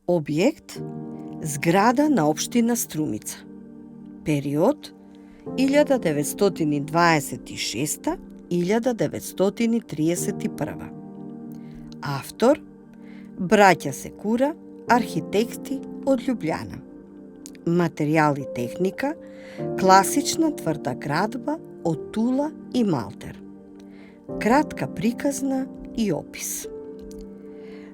Објект – зграда на општина Струмица. Период – 1926-1931. Автор – браќа Секура, архитекти од Љубљана. Материјал и техника – класична тврда градба од тула и малтер. Кратка приказна и опис.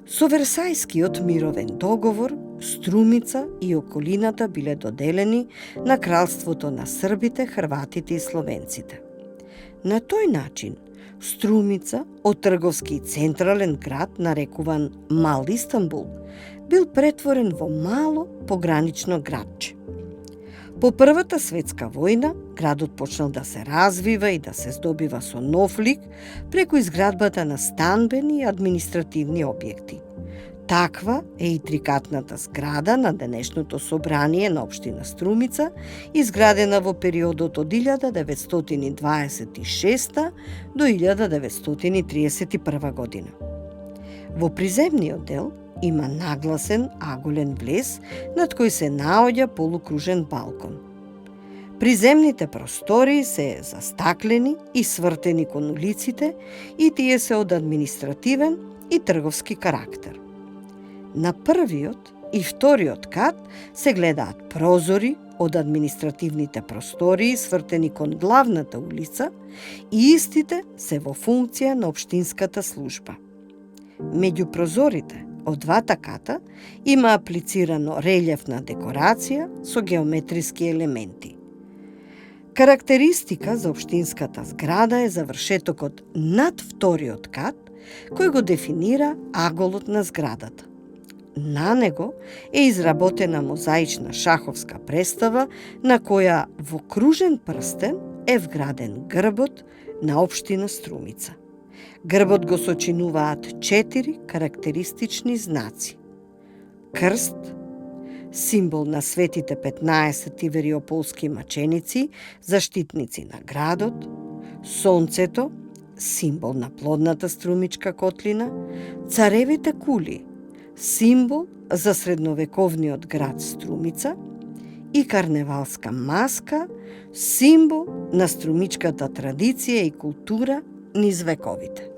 Со Версајскиот мировен договор, Струмица и околината биле доделени на кралството на србите, хрватите и словенците. На тој начин, Струмица, од трговски и централен град, нарекуван Мал Истанбул, бил претворен во мало погранично градче. По Првата светска војна, градот почнал да се развива и да се здобива со нов лик преку изградбата на станбени и административни објекти. Таква е и трикатната зграда на денешното собрание на општина Струмица, изградена во периодот од 1926 до 1931 година. Во приземниот дел има нагласен аголен влез, над кој се наоѓа полукружен балкон. Приземните простории се застаклени и свртени кон улиците и тие се од административен и трговски карактер. На првиот и вториот кат се гледаат прозори од административните простории свртени кон главната улица и истите се во функција на општинската служба. Меѓу прозорите од двата ката има аплицирано релјефна декорација со геометриски елементи. Карактеристика за општинската зграда е завршетокот над вториот кат, кој го дефинира аголот на зградата. На него е изработена мозаична шаховска представа на која во кружен прстен е вграден грбот на општина Струмица. Грбот го сочинуваат 4 карактеристични знаци. Крст, символ на светите 15 вериополски маченици, заштитници на градот, сонцето, символ на плодната струмичка котлина, царевите кули, символ за средновековниот град Струмица, и карневалска маска, символ на струмичката традиција и култура низ вековите.